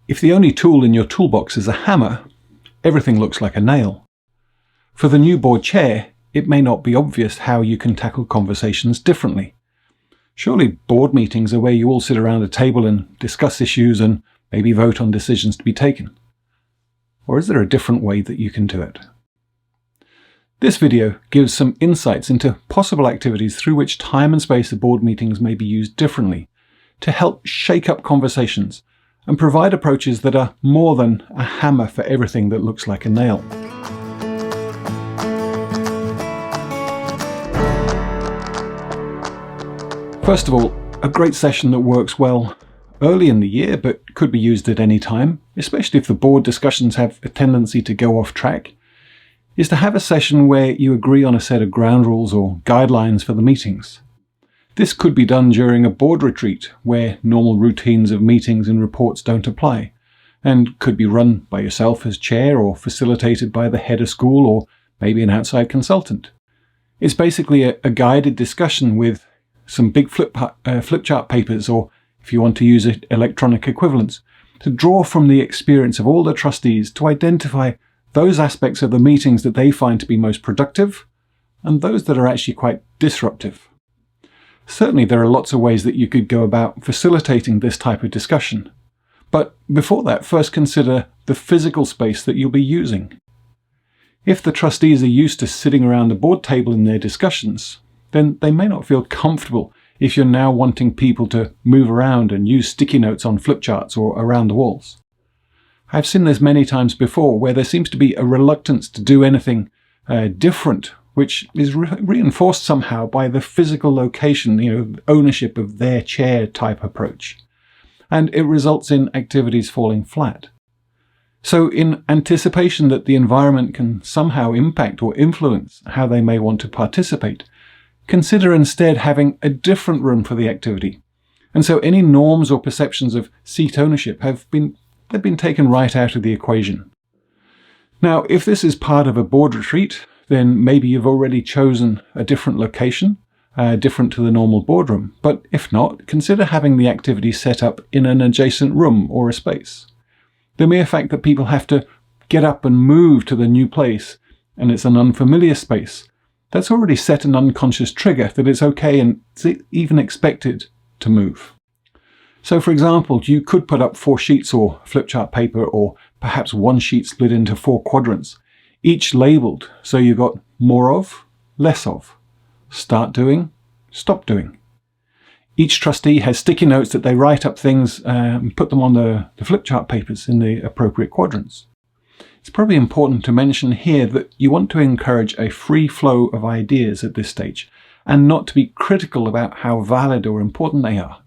If the only tool in your toolbox is a hammer, everything looks like a nail. For the new board chair, it may not be obvious how you can tackle conversations differently. Surely board meetings are where you all sit around a table and discuss issues and maybe vote on decisions to be taken. Or is there a different way that you can do it? This video gives some insights into possible activities through which time and space of board meetings may be used differently to help shake up conversations and provide approaches that are more than a hammer for everything that looks like a nail. First of all, a great session that works well early in the year but could be used at any time, especially if the board discussions have a tendency to go off track, is to have a session where you agree on a set of ground rules or guidelines for the meetings. This could be done during a board retreat where normal routines of meetings and reports don't apply, and could be run by yourself as chair or facilitated by the head of school or maybe an outside consultant. It's basically a guided discussion with some big flip chart papers, or if you want to use electronic equivalents, to draw from the experience of all the trustees to identify those aspects of the meetings that they find to be most productive and those that are actually quite disruptive. Certainly there are lots of ways that you could go about facilitating this type of discussion. But before that, first consider the physical space that you'll be using. If the trustees are used to sitting around the board table in their discussions, then they may not feel comfortable if you're now wanting people to move around and use sticky notes on flip charts or around the walls. I've seen this many times before, where there seems to be a reluctance to do anything different, which is reinforced somehow by the physical location, ownership of their chair type approach. And it results in activities falling flat. So in anticipation that the environment can somehow impact or influence how they may want to participate, consider instead having a different room for the activity. And so any norms or perceptions of seat ownership they've been taken right out of the equation. Now, if this is part of a board retreat, then maybe you've already chosen a different location, different to the normal boardroom. But if not, consider having the activity set up in an adjacent room or a space. The mere fact that people have to get up and move to the new place, and it's an unfamiliar space, that's already set an unconscious trigger that it's okay and it's even expected to move. So for example, you could put up 4 sheets or flip chart paper, or perhaps one sheet split into 4 quadrants, each labelled so you've got more of, less of, start doing, stop doing. Each trustee has sticky notes that they write up things and put them on the flip chart papers in the appropriate quadrants. It's probably important to mention here that you want to encourage a free flow of ideas at this stage, and not to be critical about how valid or important they are.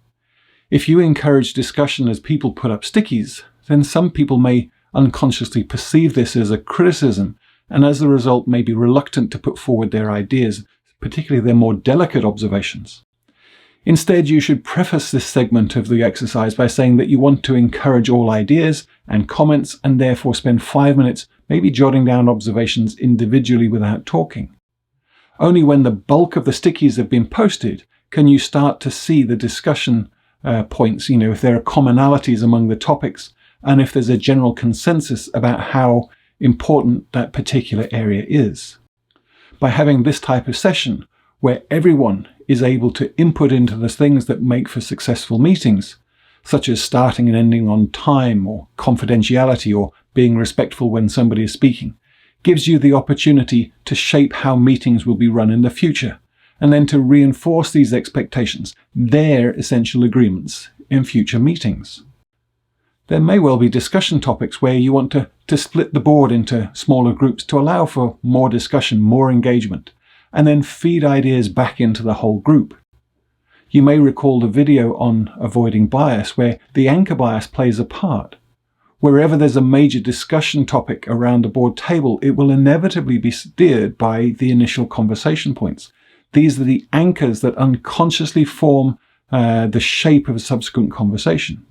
If you encourage discussion as people put up stickies, then some people may unconsciously perceive this as a criticism, and as a result may be reluctant to put forward their ideas, particularly their more delicate observations. Instead, you should preface this segment of the exercise by saying that you want to encourage all ideas and comments, and therefore spend 5 minutes maybe jotting down observations individually without talking. Only when the bulk of the stickies have been posted can you start to see the discussion points, if there are commonalities among the topics, and if there's a general consensus about how important that particular area is. By having this type of session, where everyone is able to input into the things that make for successful meetings, such as starting and ending on time, or confidentiality, or being respectful when somebody is speaking, gives you the opportunity to shape how meetings will be run in the future, and then to reinforce these expectations, their essential agreements, in future meetings. There may well be discussion topics where you want to split the board into smaller groups to allow for more discussion, more engagement, and then feed ideas back into the whole group. You may recall the video on avoiding bias, where the anchor bias plays a part. Wherever there's a major discussion topic around the board table, it will inevitably be steered by the initial conversation points. These are the anchors that unconsciously form the shape of a subsequent conversation.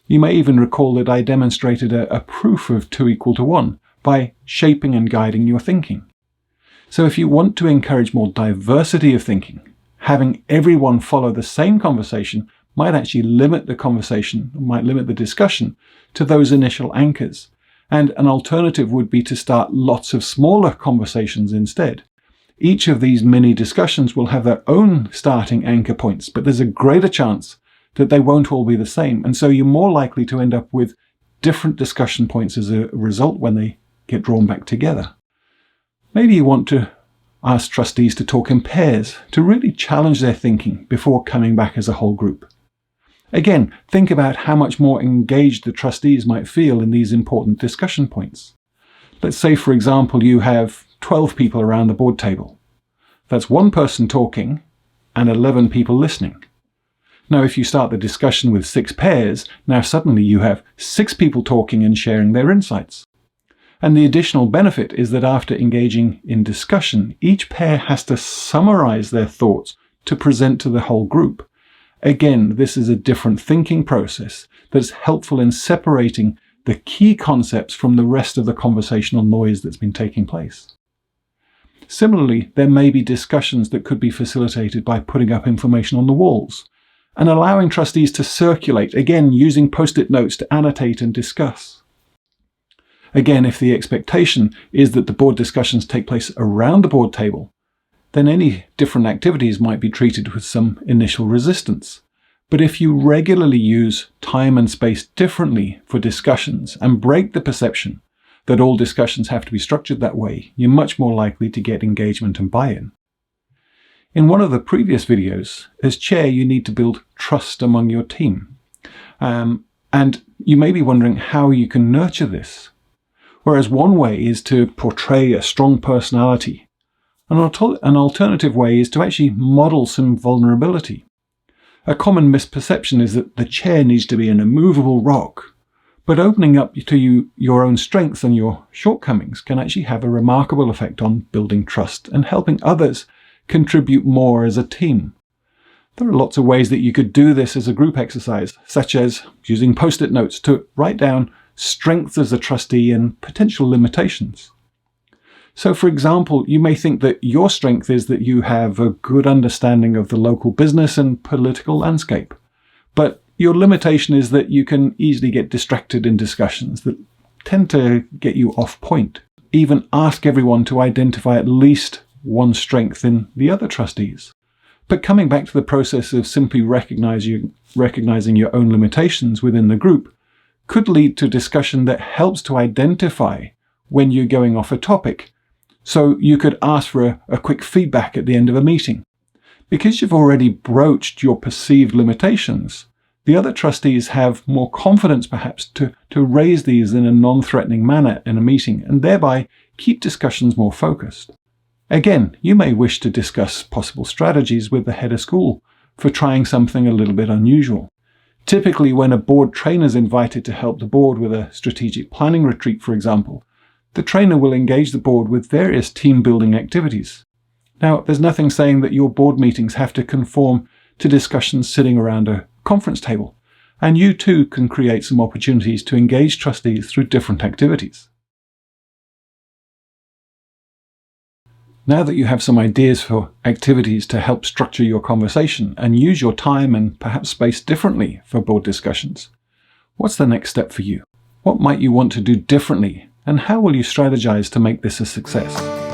You may even recall that I demonstrated a proof of 2 = 1 by shaping and guiding your thinking. So if you want to encourage more diversity of thinking, having everyone follow the same conversation might actually limit the conversation, might limit the discussion to those initial anchors. And an alternative would be to start lots of smaller conversations instead. Each of these mini discussions will have their own starting anchor points, but there's a greater chance that they won't all be the same. And so you're more likely to end up with different discussion points as a result when they get drawn back together. Maybe you want to ask trustees to talk in pairs to really challenge their thinking before coming back as a whole group. Again, think about how much more engaged the trustees might feel in these important discussion points. Let's say, for example, you have 12 people around the board table. That's one person talking and 11 people listening. Now, if you start the discussion with 6 pairs, now suddenly you have 6 people talking and sharing their insights. And the additional benefit is that after engaging in discussion, each pair has to summarize their thoughts to present to the whole group. Again, this is a different thinking process that's helpful in separating the key concepts from the rest of the conversational noise that's been taking place. Similarly, there may be discussions that could be facilitated by putting up information on the walls and allowing trustees to circulate, again using post-it notes to annotate and discuss. Again, if the expectation is that the board discussions take place around the board table, then any different activities might be treated with some initial resistance. But if you regularly use time and space differently for discussions and break the perception that all discussions have to be structured that way, you're much more likely to get engagement and buy-in. In one of the previous videos, as chair, you need to build trust among your team. And you may be wondering how you can nurture this. Whereas one way is to portray a strong personality. An alternative way is to actually model some vulnerability. A common misperception is that the chair needs to be an immovable rock, but opening up to your own strengths and your shortcomings can actually have a remarkable effect on building trust and helping others contribute more as a team. There are lots of ways that you could do this as a group exercise, such as using post-it notes to write down strengths as a trustee and potential limitations. So, for example, you may think that your strength is that you have a good understanding of the local business and political landscape, but your limitation is that you can easily get distracted in discussions that tend to get you off point. Even ask everyone to identify at least one strength in the other trustees. But coming back to the process of simply recognizing your own limitations within the group could lead to discussion that helps to identify when you're going off a topic. So you could ask for a quick feedback at the end of a meeting. Because you've already broached your perceived limitations, the other trustees have more confidence perhaps to raise these in a non-threatening manner in a meeting and thereby keep discussions more focused. Again, you may wish to discuss possible strategies with the head of school for trying something a little bit unusual. Typically, when a board trainer is invited to help the board with a strategic planning retreat, for example, the trainer will engage the board with various team-building activities. Now, there's nothing saying that your board meetings have to conform to discussions sitting around a conference table, and you too can create some opportunities to engage trustees through different activities. Now that you have some ideas for activities to help structure your conversation and use your time and perhaps space differently for board discussions, what's the next step for you? What might you want to do differently, and how will you strategize to make this a success?